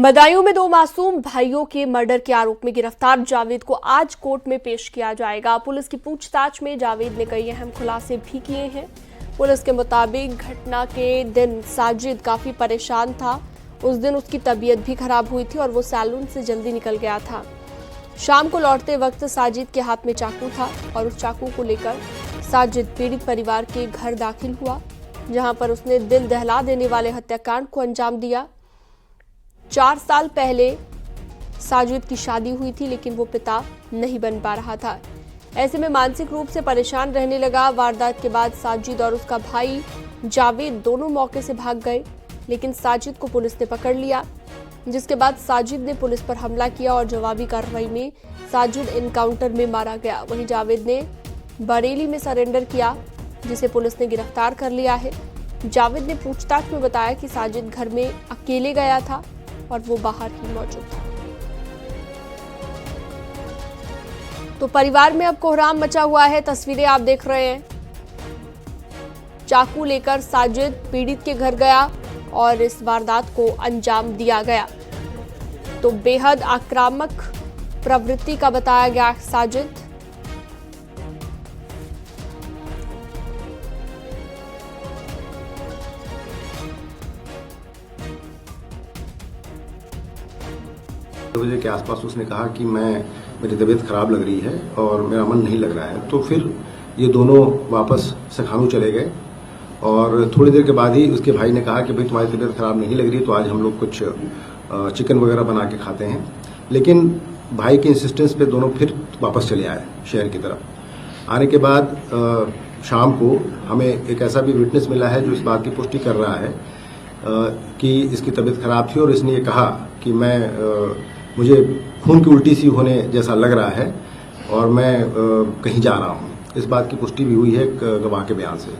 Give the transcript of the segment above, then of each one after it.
बदायूं में दो मासूम भाइयों के मर्डर के आरोप में गिरफ्तार जावेद को आज कोर्ट में पेश किया जाएगा। पुलिस की पूछताछ में जावेद ने कई अहम खुलासे भी किए हैं। पुलिस के मुताबिक घटना के दिन साजिद काफी परेशान था। उस दिन उसकी तबीयत भी खराब हुई थी और वो सैलून से जल्दी निकल गया था। शाम को लौटते वक्त साजिद के हाथ में चाकू था और उस चाकू को लेकर साजिद पीड़ित परिवार के घर दाखिल हुआ, जहां पर उसने दिल दहला देने वाले हत्याकांड को अंजाम दिया। 4 साल पहले साजिद की शादी हुई थी, लेकिन वो पिता नहीं बन पा रहा था। ऐसे में मानसिक रूप से परेशान रहने लगा। वारदात के बाद साजिद और उसका भाई जावेद दोनों मौके से भाग गए, लेकिन साजिद को पुलिस ने पकड़ लिया, जिसके बाद साजिद ने पुलिस पर हमला किया और जवाबी कार्रवाई में साजिद एनकाउंटर में मारा गया। वहीं जावेद ने बरेली में सरेंडर किया, जिसे पुलिस ने गिरफ्तार कर लिया है। जावेद ने पूछताछ में बताया कि साजिद घर में अकेले गया था और वो बाहर ही मौजूद था। तो परिवार में अब कोहराम मचा हुआ है। तस्वीरें आप देख रहे हैं। चाकू लेकर साजिद पीड़ित के घर गया और इस वारदात को अंजाम दिया गया। तो बेहद आक्रामक प्रवृत्ति का बताया गया साजिद। बजे के आसपास उसने कहा कि मेरी तबीयत खराब लग रही है और मेरा मन नहीं लग रहा है। तो फिर ये दोनों वापस सखानू चले गए और थोड़ी देर के बाद ही उसके भाई ने कहा कि भाई तुम्हारी तबीयत खराब नहीं लग रही, तो आज हम लोग कुछ चिकन वगैरह बना के खाते हैं। लेकिन भाई के इंसिस्टेंस पे दोनों फिर वापस चले आए शहर की तरफ। आने के बाद शाम को हमें एक ऐसा भी विटनेस मिला है जो इस बात की पुष्टि कर रहा है कि इसकी तबीयत खराब थी और इसने ये कहा कि मुझे खून की उल्टी सी होने जैसा लग रहा है और मैं कहीं जा रहा हूँ। इस बात की पुष्टि भी हुई है गवाह के बयान से।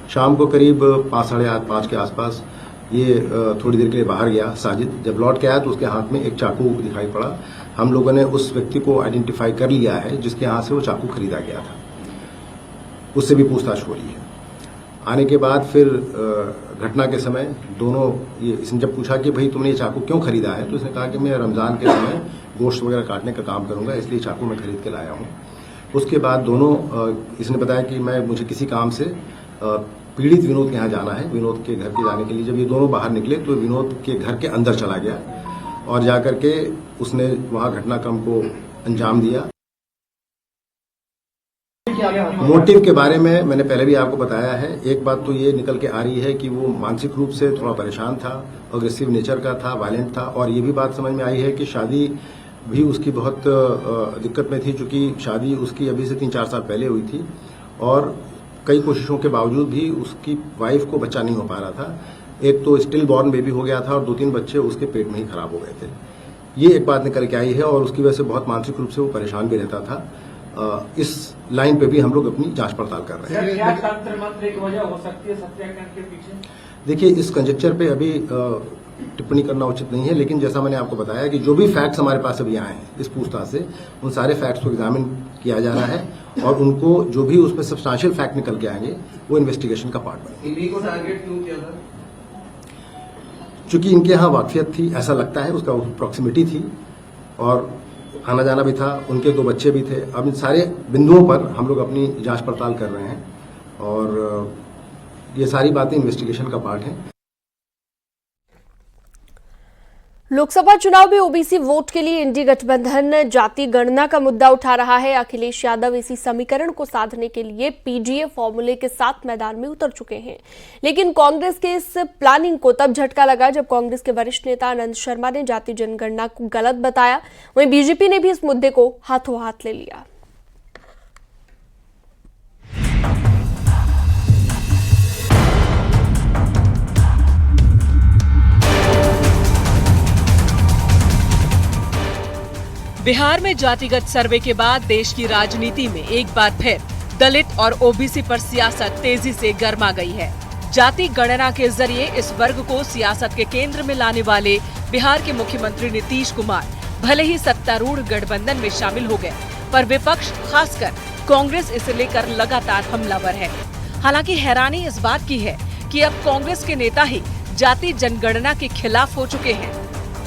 शाम को करीब 5, साढ़े 5 के आसपास ये थोड़ी देर के लिए बाहर गया साजिद। जब लौट के आया तो उसके हाथ में एक चाकू दिखाई पड़ा। हम लोगों ने उस व्यक्ति को आइडेंटिफाई कर लिया है जिसके यहाँ से वो चाकू खरीदा गया था। उससे भी पूछताछ हो रही है। आने के बाद फिर घटना के समय दोनों इसने जब पूछा कि भाई तुमने ये चाकू क्यों खरीदा है, तो इसने कहा कि मैं रमजान के समय गोश्त वगैरह काटने का काम करूंगा, इसलिए चाकू मैं खरीद के लाया हूँ। उसके बाद दोनों इसने बताया कि मुझे किसी काम से पीड़ित विनोद के यहाँ जाना है। विनोद के घर के जाने के लिए जब ये दोनों बाहर निकले तो विनोद के घर के अंदर चला गया और जाकर के उसने वहाँ घटनाक्रम को अंजाम दिया। मोटिव के बारे में मैंने पहले भी आपको बताया है। एक बात तो ये निकल के आ रही है कि वो मानसिक रूप से थोड़ा परेशान था, अग्रेसिव नेचर का था, वायलेंट था। और ये भी बात समझ में आई है कि शादी भी उसकी बहुत दिक्कत में थी, चूंकि शादी उसकी अभी से 3-4 साल पहले हुई थी और कई कोशिशों के बावजूद भी उसकी वाइफ को बच्चा नहीं हो पा रहा था। एक तो स्टिल बॉर्न बेबी हो गया था और 2-3 बच्चे उसके पेट में ही खराब हो गए थे। ये एक बात निकल के आई है और उसकी वजह से बहुत मानसिक रूप से वो परेशान भी रहता था। इस लाइन पे भी हम लोग अपनी जांच पड़ताल कर रहे हैं। क्या तंत्र मंत्र की वजह हो सकती है हत्याकांड के पीछे? देखिए, इस कंजेक्चर पे अभी टिप्पणी करना उचित नहीं है, लेकिन जैसा मैंने आपको बताया कि जो भी फैक्ट्स हमारे पास अभी आए हैं इस पूछताछ से, उन सारे फैक्ट्स को एग्जामिन किया जा रहा है और उनको जो भी उसमें सब्सटेंशियल फैक्ट निकल के आएंगे वो इन्वेस्टिगेशन का पार्ट बनेंगे। इन्हीं को टारगेट क्यों किया था? चूंकि इनके यहाँ वाकफियत थी, ऐसा लगता है, उसका प्रॉक्सिमिटी थी और आना जाना भी था, उनके 2 बच्चे भी थे। अब इन सारे बिंदुओं पर हम लोग अपनी जांच पड़ताल कर रहे हैं और ये सारी बातें इन्वेस्टिगेशन का पार्ट हैं। लोकसभा चुनाव में ओबीसी वोट के लिए इंडी गठबंधन जाति गणना का मुद्दा उठा रहा है। अखिलेश यादव इसी समीकरण को साधने के लिए पीडीए फॉर्मूले के साथ मैदान में उतर चुके हैं, लेकिन कांग्रेस के इस प्लानिंग को तब झटका लगा जब कांग्रेस के वरिष्ठ नेता आनंद शर्मा ने जाति जनगणना को गलत बताया। वहीं बीजेपी ने भी इस मुद्दे को हाथों हाथ ले लिया। बिहार में जातिगत सर्वे के बाद देश की राजनीति में एक बार फिर दलित और ओबीसी पर सियासत तेजी से गर्मा गई है। जाति गणना के जरिए इस वर्ग को सियासत के केंद्र में लाने वाले बिहार के मुख्यमंत्री नीतीश कुमार भले ही सत्तारूढ़ गठबंधन में शामिल हो गए, पर विपक्ष खासकर कांग्रेस इसे लेकर लगातार हमलावर है। हालांकि हैरानी इस बात की है कि अब कांग्रेस के नेता ही जाति जनगणना के खिलाफ हो चुके हैं।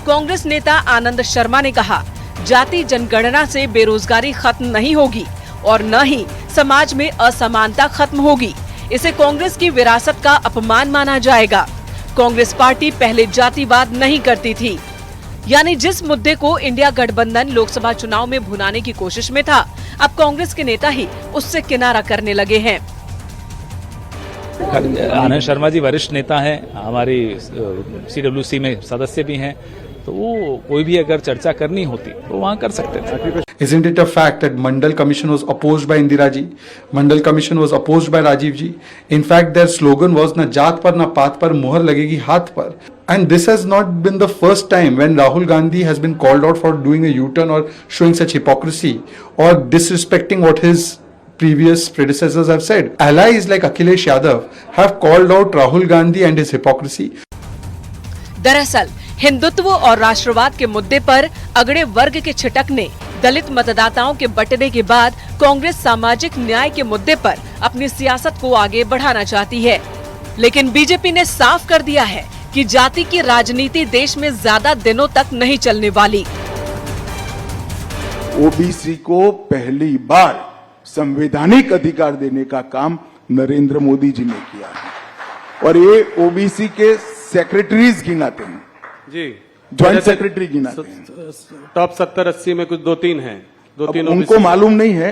कांग्रेस नेता आनंद शर्मा ने कहा, जाति जनगणना से बेरोजगारी खत्म नहीं होगी और न ही समाज में असमानता खत्म होगी। इसे कांग्रेस की विरासत का अपमान माना जाएगा। कांग्रेस पार्टी पहले जातिवाद नहीं करती थी, यानी जिस मुद्दे को इंडिया गठबंधन लोकसभा चुनाव में भुनाने की कोशिश में था, अब कांग्रेस के नेता ही उससे किनारा करने लगे हैं। आनंद शर्मा जी वरिष्ठ नेता हैं, हमारी CWC में सदस्य भी हैं, तो वो कोई भी अगर चर्चा करनी होती तो वहाँ कर सकते थे। Isn't it a fact that Mandal Commission was opposed by Indira ji? Mandal Commission was opposed by Rajiv ji. In fact, their slogan was "Na जात पर ना पात पर मुहर लगेगी हाथ पर." And this has not been the first time when Rahul Gandhi has been called out for doing a U-turn or showing such hypocrisy or disrespecting what his previous predecessors have said. Allies like Akhilesh Yadav have called out Rahul Gandhi and his hypocrisy. दरअसल हिंदुत्व और राष्ट्रवाद के मुद्दे पर अगड़े वर्ग के छिटक ने दलित मतदाताओं के बंटने के बाद कांग्रेस सामाजिक न्याय के मुद्दे पर अपनी सियासत को आगे बढ़ाना चाहती है। लेकिन बीजेपी ने साफ कर दिया है कि जाति की राजनीति देश में ज्यादा दिनों तक नहीं चलने वाली। ओबीसी को पहली बार संवैधानिक अधिकार देने का काम नरेंद्र मोदी जी ने किया है और ये ओबीसी के सेक्रेटरीज गिनाते हैं जी, ज्वाइंट सेक्रेटरी गिनाते हैं। टॉप 70-80 में कुछ 2-3 हैं, 2-3 उनको मालूम नहीं है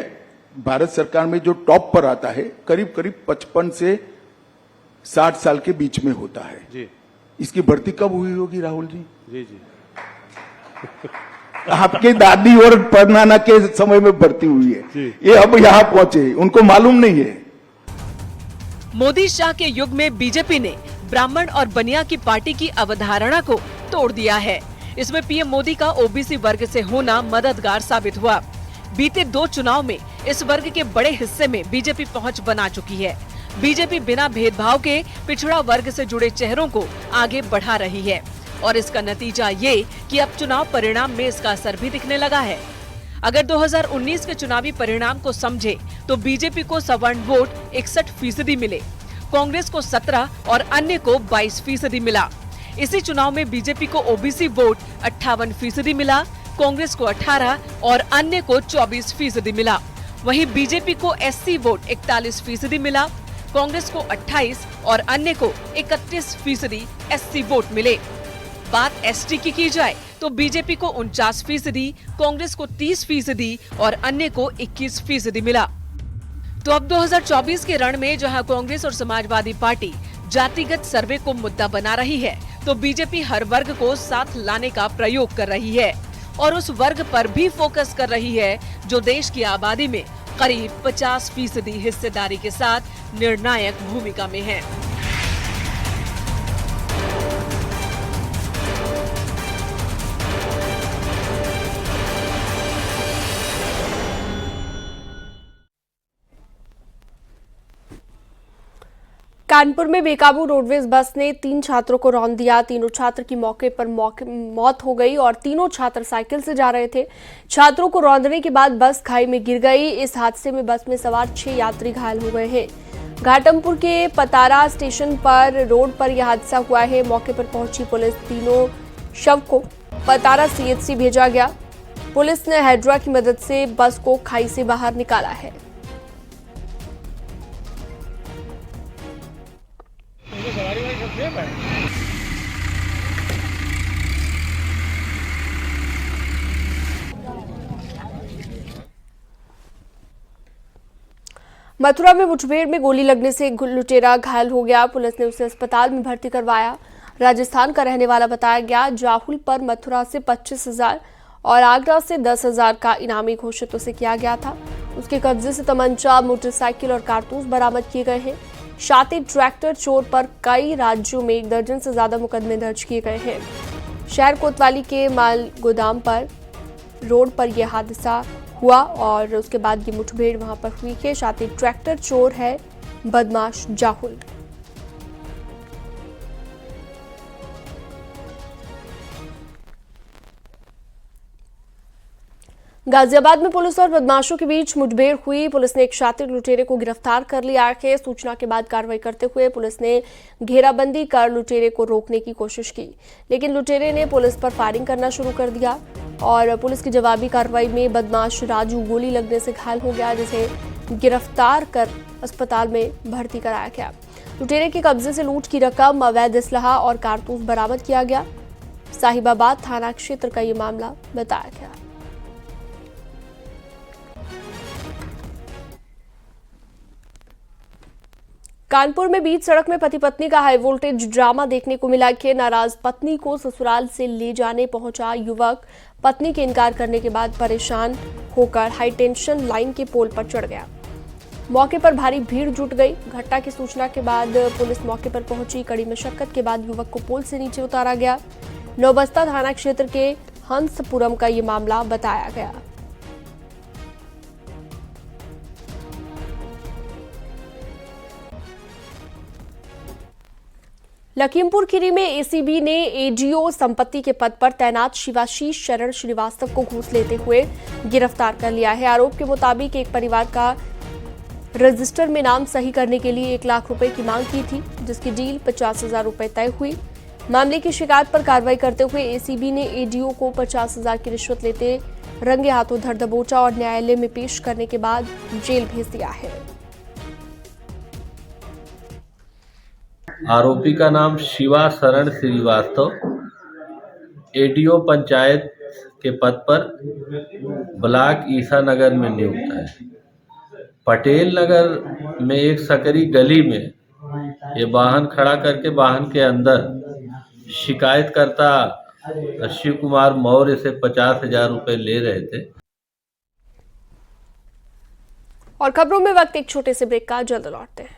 भारत सरकार में जो टॉप पर आता है करीब करीब 55 से 60 साल के बीच में होता है जी। इसकी भर्ती कब हुई होगी राहुल जी? जी जी आपके दादी और परनाना के समय में भर्ती हुई है, ये अब यहाँ पहुंचे, उनको मालूम नहीं है। मोदी शाह के युग में बीजेपी ने ब्राह्मण और बनिया की पार्टी की अवधारणा को तोड़ दिया है। इसमें पीएम मोदी का ओबीसी वर्ग से होना मददगार साबित हुआ। बीते 2 चुनाव में इस वर्ग के बड़े हिस्से में बीजेपी पहुंच बना चुकी है। बीजेपी बिना भेदभाव के पिछड़ा वर्ग से जुड़े चेहरों को आगे बढ़ा रही है और इसका नतीजा ये कि अब चुनाव परिणाम में इसका असर भी दिखने लगा है। अगर 2019 के चुनावी परिणाम को समझे तो बीजेपी को सवर्ण वोट 61% मिले, कांग्रेस को 17 और अन्य को 22% मिला। इसी चुनाव में बीजेपी को ओबीसी वोट 58% मिला, कांग्रेस को 18 और अन्य को 24% मिला। वहीं बीजेपी को एससी वोट 41% मिला, कांग्रेस को 28 और अन्य को 31% एससी वोट मिले। बात एसटी की जाए तो बीजेपी को 49%, कांग्रेस को 30% और अन्य को 21% मिला। तो अब 2024 के रण में जहां कांग्रेस और समाजवादी पार्टी जातिगत सर्वे को मुद्दा बना रही है, तो बीजेपी हर वर्ग को साथ लाने का प्रयोग कर रही है और उस वर्ग पर भी फोकस कर रही है जो देश की आबादी में करीब 50% हिस्सेदारी के साथ निर्णायक भूमिका में है। कानपुर में बेकाबू रोडवेज बस ने 3 छात्रों को रौंद दिया। तीनों छात्र की मौके पर मौत हो गई और तीनों छात्र साइकिल से जा रहे थे। छात्रों को रौंदने के बाद बस खाई में गिर गई। इस हादसे में बस में सवार 6 यात्री घायल हो गए हैं। घाटमपुर के पतारा स्टेशन पर रोड पर यह हादसा हुआ है। मौके पर पहुंची पुलिस, तीनों शव को पतारा CHC भेजा गया। पुलिस ने हाइड्रा की मदद से बस को खाई से बाहर निकाला है। मथुरा में मुठभेड़ में गोली लगने से एक लुटेरा घायल हो गया। पुलिस ने उसे अस्पताल में भर्ती करवाया। राजस्थान का रहने वाला बताया गया। जाहुल पर मथुरा से 25,000 और आगरा से 10,000 का इनामी घोषित उसे किया गया था। उसके कब्जे से तमंचा, मोटरसाइकिल और कारतूस बरामद किए गए हैं। शातिर ट्रैक्टर चोर पर कई राज्यों में 1 दर्जन से ज्यादा मुकदमे दर्ज किए गए हैं। शहर कोतवाली के माल गोदाम पर रोड पर यह हादसा हुआ और उसके बाद ये मुठभेड़ वहां पर हुई है। शातिर ट्रैक्टर चोर है बदमाश जाहुल। गाजियाबाद में पुलिस और बदमाशों के बीच मुठभेड़ हुई। पुलिस ने एक शातिर लुटेरे को गिरफ्तार कर लिया है। सूचना के बाद कार्रवाई करते हुए पुलिस ने घेराबंदी कर लुटेरे को रोकने की कोशिश की, लेकिन लुटेरे ने पुलिस पर फायरिंग करना शुरू कर दिया और पुलिस की जवाबी कार्रवाई में बदमाश राजू गोली लगने से घायल हो गया, जिसे गिरफ्तार कर अस्पताल में भर्ती कराया गया। लुटेरे के कब्जे से लूट की रकम, अवैध असलहा और कारतूस बरामद किया गया। साहिबाबाद थाना क्षेत्र का ये मामला बताया गया। कानपुर में बीच सड़क में पति पत्नी का हाई वोल्टेज ड्रामा देखने को मिला कि नाराज पत्नी को ससुराल से ले जाने पहुंचा युवक पत्नी के इनकार करने के बाद परेशान होकर हाई टेंशन लाइन के पोल पर चढ़ गया। मौके पर भारी भीड़ जुट गई। घटना की सूचना के बाद पुलिस मौके पर पहुंची। कड़ी मशक्कत के बाद युवक को पोल से नीचे उतारा गया। नौबस्ता थाना क्षेत्र के हंसपुरम का ये मामला बताया गया। लखीमपुर खीरी में एसीबी ने एडीओ संपत्ति के पद पर तैनात शिवाशीष शरण श्रीवास्तव को घूस लेते हुए गिरफ्तार कर लिया है। आरोप के मुताबिक एक परिवार का रजिस्टर में नाम सही करने के लिए 1 लाख रुपए की मांग की थी, जिसकी डील 50,000 रुपए तय हुई। मामले की शिकायत पर कार्रवाई करते हुए एसीबी ने एडीओ को 50,000 की रिश्वत लेते रंगे हाथों धर दबोचा और न्यायालय में पेश करने के बाद जेल भेज दिया है। आरोपी का नाम शिवा शरण श्रीवास्तव, एडीओ पंचायत के पद पर ब्लॉक ईसानगर में नियुक्त है। पटेल नगर में एक सकरी गली में ये वाहन खड़ा करके वाहन के अंदर शिकायतकर्ता शिव कुमार मौर्य से 50,000 रुपए ले रहे थे। और खबरों में वक्त एक छोटे से ब्रेक का, जल्द लौटते हैं।